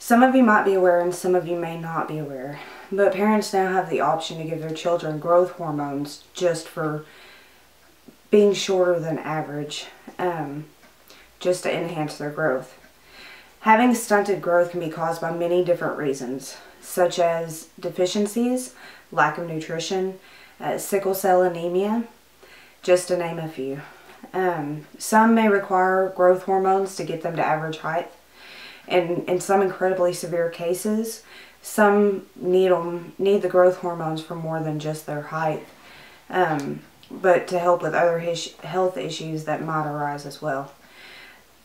Some of you might be aware and some of you may not be aware, but parents now have the option to give their children growth hormones just for being shorter than average, just to enhance their growth. Having stunted growth can be caused by many different reasons, such as deficiencies, lack of nutrition, sickle cell anemia, just to name a few. Some may require growth hormones to get them to average height. And in some incredibly severe cases, some need the growth hormones for more than just their height, but to help with other health issues that might arise as well.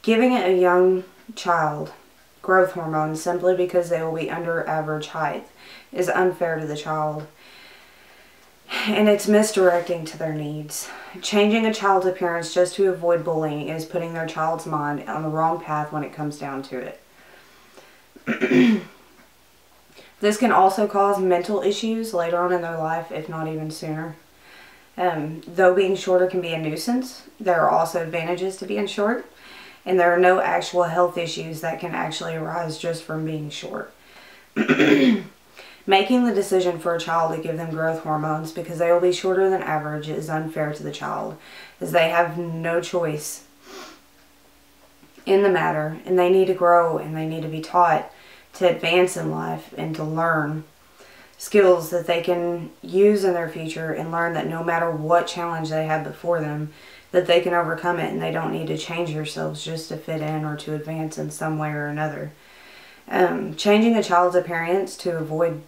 Giving a young child growth hormones simply because they will be under average height is unfair to the child, and it's misdirecting to their needs. Changing a child's appearance just to avoid bullying is putting their child's mind on the wrong path when it comes down to it. This can also cause mental issues later on in their life, if not even sooner. Though being shorter can be a nuisance, there are also advantages to being short, and there are no actual health issues that can actually arise just from being short. Making the decision for a child to give them growth hormones because they will be shorter than average is unfair to the child, as they have no choice in the matter, and they need to grow and they need to be taught to advance in life and to learn skills that they can use in their future, and learn that no matter what challenge they have before them, that they can overcome it and they don't need to change themselves just to fit in or to advance in some way or another. Changing a child's appearance to avoid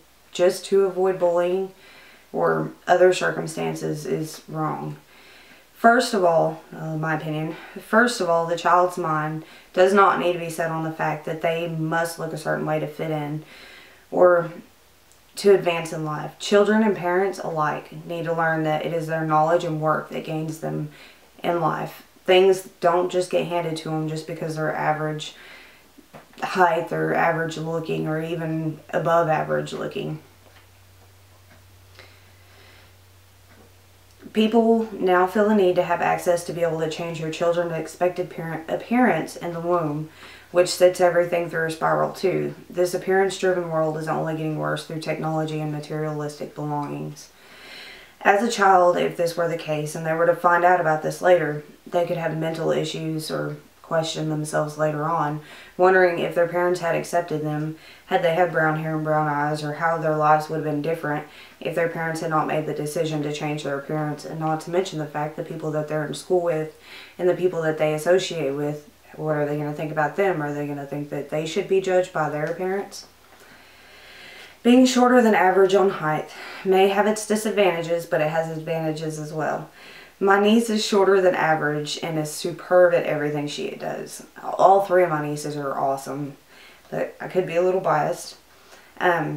bullying or other circumstances is wrong. First of all, in my opinion, the child's mind does not need to be set on the fact that they must look a certain way to fit in or to advance in life. Children and parents alike need to learn that it is their knowledge and work that gains them in life. Things don't just get handed to them just because they're average height or average looking or even above average looking. People now feel the need to have access to be able to change your children's expected appearance in the womb, which sets everything through a spiral too. This appearance-driven world is only getting worse through technology and materialistic belongings. As a child, if this were the case and they were to find out about this later, they could have mental issues or question themselves later on, wondering if their parents had accepted them, had they had brown hair and brown eyes, or how their lives would have been different if their parents had not made the decision to change their appearance, and not to mention the fact the people that they're in school with and the people that they associate with, what are they going to think about them? Are they going to think that they should be judged by their appearance? Being shorter than average on height may have its disadvantages, but it has advantages as well. My niece is shorter than average and is superb at everything she does. All three of my nieces are awesome, but I could be a little biased.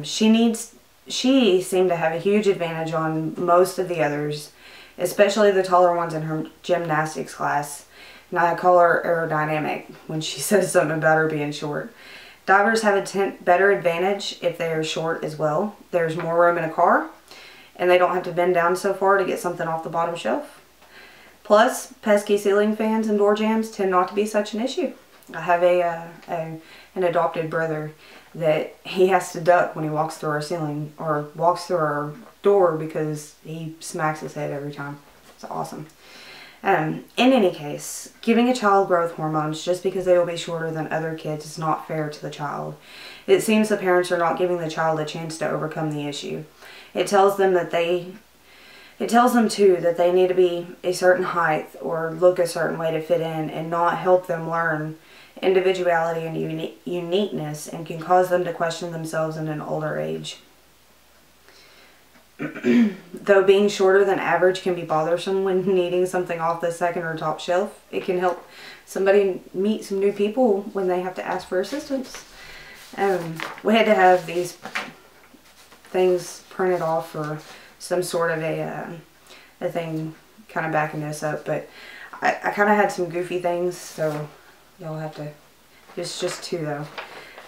She seemed to have a huge advantage on most of the others, especially the taller ones in her gymnastics class. And I call her aerodynamic when she says something about her being short. Divers have a better advantage if they are short as well. There's more room in a car, and they don't have to bend down so far to get something off the bottom shelf. Plus, pesky ceiling fans and door jams tend not to be such an issue. I have an adopted brother that he has to duck when he walks through our ceiling or walks through our door because he smacks his head every time. It's awesome. In any case, giving a child growth hormones just because they will be shorter than other kids is not fair to the child. It seems the parents are not giving the child a chance to overcome the issue. It tells them too that they need to be a certain height or look a certain way to fit in, and not help them learn individuality and uniqueness, and can cause them to question themselves in an older age. Though being shorter than average can be bothersome when needing something off the second or top shelf, it can help somebody meet some new people when they have to ask for assistance. We had to have these things printed off for some sort of a thing kind of backing this up, but I kind of had some goofy things, so you'll have to, it's just two though.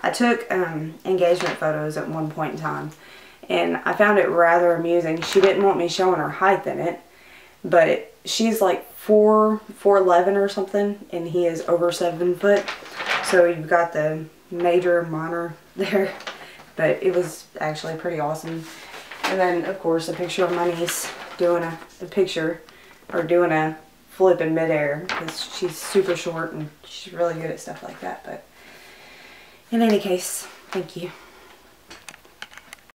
I took engagement photos at one point in time, and I found it rather amusing. She didn't want me showing her height in it, but she's like 4'11" or something, and he is over 7 foot. So you've got the major, minor there, but it was actually pretty awesome. And then, of course, a picture of my niece doing a flip in midair, because she's super short and she's really good at stuff like that. But in any case, thank you.